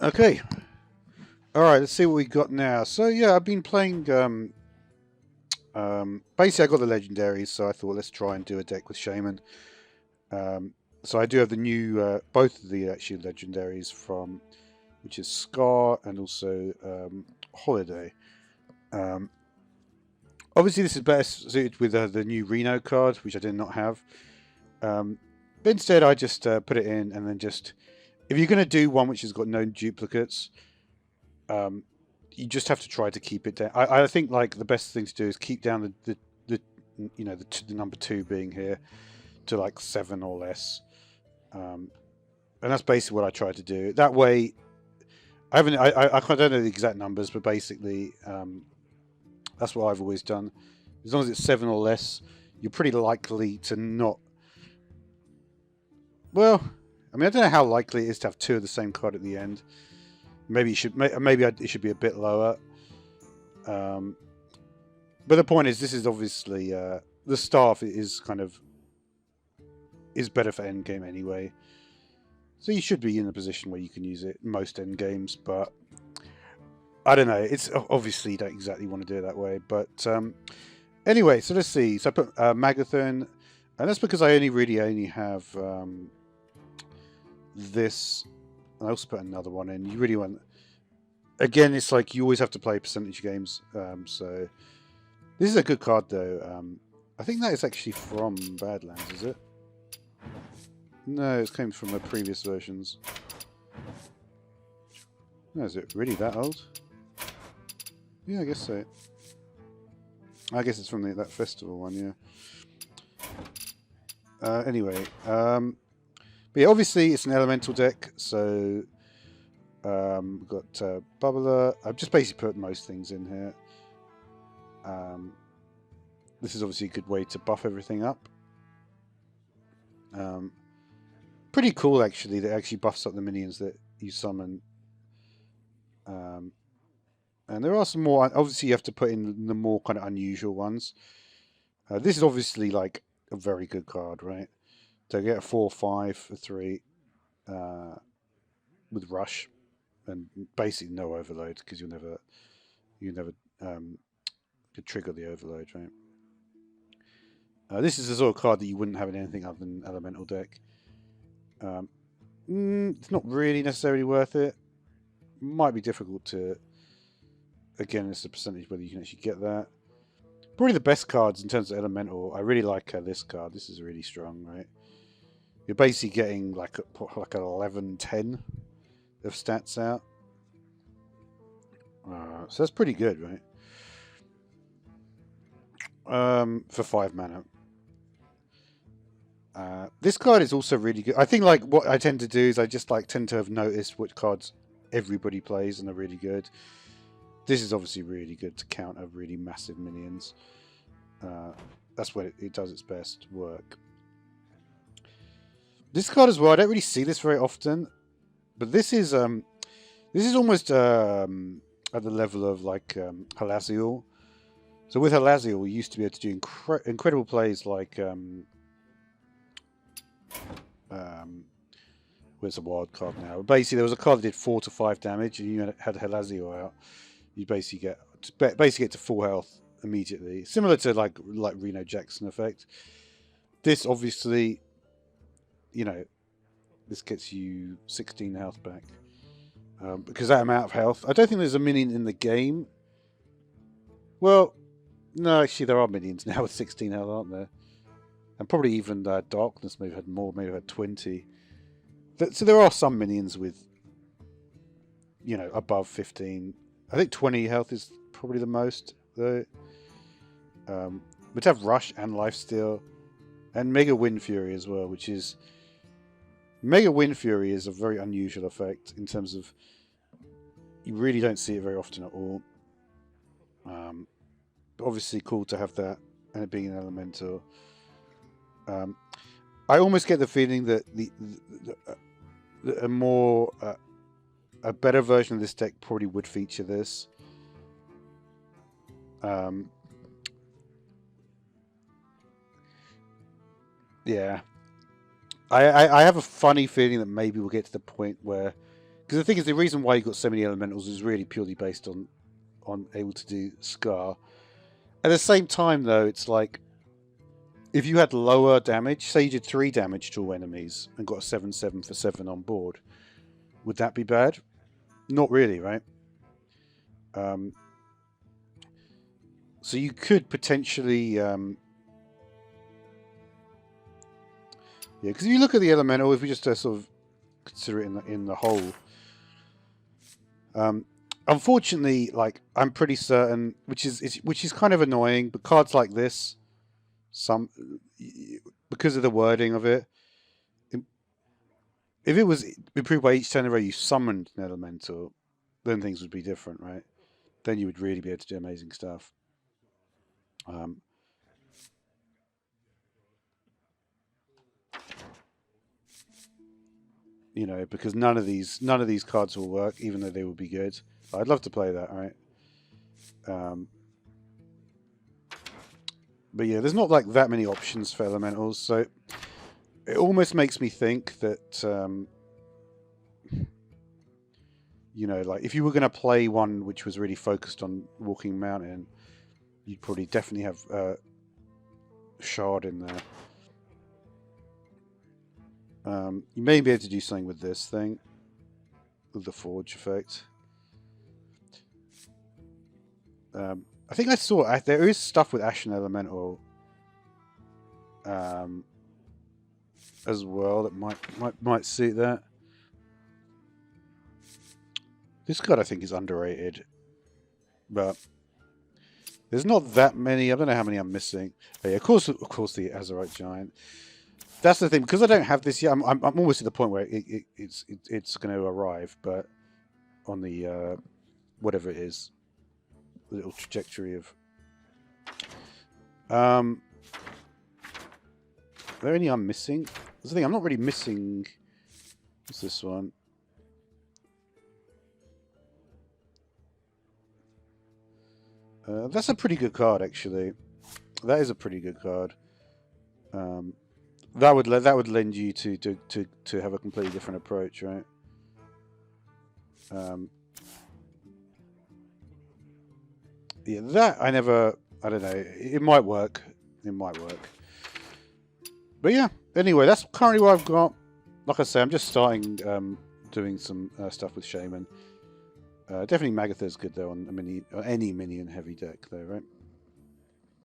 Okay. All right. Let's see what we got now. So yeah, I've been playing. Basically, I got the legendaries, so I thought let's try and do a deck with Shaman. Um, so I do have the new, both of the actually legendaries from, which is Scar and also Holiday. Um, Obviously, this is better suited with the new Reno card, which I did not have. But instead, I just put it in and then just, if you're going to do one which has got no duplicates, um, you just have to try to keep it down. I think like the best thing to do is keep down the the number 2 being here to like 7 or less, and that's basically what I try to do. That way, I don't know the exact numbers, but basically that's what I've always done. As long as it's 7 or less, you're pretty likely to not. Well, I mean, I don't know how likely it is to have 2 of the same card at the end. Maybe it should. Maybe it should be a bit lower. But the point is, this is obviously the staff is better for end game anyway. So you should be in a position where you can use it in most end games, but I don't know. It's obviously you don't exactly want to do it that way, but anyway. So let's see. So I put Magathon, and that's because I only have this. And I also put another one in. You really want. Again, it's like you always have to play percentage games. So this is a good card, though. I think that is actually from Badlands, is it? No, it came from the previous versions. No, is it really that old? Yeah, I guess so. I guess it's from that festival one, yeah. Anyway, but yeah, obviously it's an elemental deck, so we've got Bubbler. I've just basically put most things in here. This is obviously a good way to buff everything up. Pretty cool, actually, that actually buffs up the minions that you summon. And there are some more. Obviously, you have to put in the more kind of unusual ones. This is obviously like a very good card, right? To get a 4/5 for 3 with rush and basically no overload because you never could trigger the overload, right? This is the sort of card that you wouldn't have in anything other than elemental deck. It's not really necessarily worth it. Might be difficult to. Again, it's a percentage whether you can actually get that. Probably the best cards in terms of elemental. I really like this card. This is really strong, right? You're basically getting like an 11-10 of stats out. So that's pretty good, right? For 5 mana. This card is also really good. I think like what I tend to do is I just like tend to have noticed which cards everybody plays and are really good. This is obviously really good to counter really massive minions. That's when it does its best work. This card as well, I don't really see this very often, but this is almost at the level of like Halaziel. So with Halaziel, we used to be able to do incredible plays like where's a wild card now? Basically, there was a card that did 4 to 5 damage, and you had Halaziel out. You basically get to full health immediately, similar to like Reno Jackson effect. This obviously, this gets you 16 health back because I'm out of health. I don't think there's a minion in the game. Well, no, actually there are minions now with 16 health, aren't there? And probably even Darkness maybe had more, maybe had 20. So there are some minions with, above 15. I think 20 health is probably the most, though. But to have Rush and Lifesteal and Mega Wind Fury as well, which is... Mega Wind Fury is a very unusual effect in terms of... You really don't see it very often at all. But obviously cool to have that and it being an elemental. I almost get the feeling that a better version of this deck probably would feature this. Yeah. I have a funny feeling that maybe we'll get to the point where Because the thing is, the reason why you got so many elementals is really purely based on able to do Scar. At the same time, though, it's like if you had lower damage, say you did 3 damage to all enemies and got a 7/7 for 7 on board, would that be bad? Not really, right? So you could potentially, yeah, because if you look at the elemental, if we just sort of consider it in the whole, unfortunately, like I'm pretty certain, which is kind of annoying, but cards like this, because of the wording of it, if it was improved by each turn where you summoned an elemental, then things would be different, right? Then you would really be able to do amazing stuff. You know, because none of these cards will work, even though they would be good. I'd love to play that, right? But yeah, there's not like that many options for elementals, so it almost makes me think that you know, like if you were going to play one which was really focused on Walking Mountain, you'd probably definitely have Shard in there. You may be able to do something with this thing, with the Forge effect. I think I saw there is stuff with Ashen Elemental as well that might suit that. This card I think is underrated, but there's not that many. I don't know how many I'm missing. But yeah, of course, the Azurite Giant. That's the thing, because I don't have this yet. I'm almost at the point where it's going to arrive, but on the whatever it is, the little trajectory of. Are there any I'm missing? That's the thing. I'm not really missing. What's this one? That's a pretty good card, actually. That is a pretty good card. That would lend you to have a completely different approach, right? Yeah, that I don't know. It might work. It might work. But yeah. Anyway, that's currently what I've got. Like I say, I'm just starting doing some stuff with Shaman. Definitely Magatha's good though on any minion heavy deck though, right?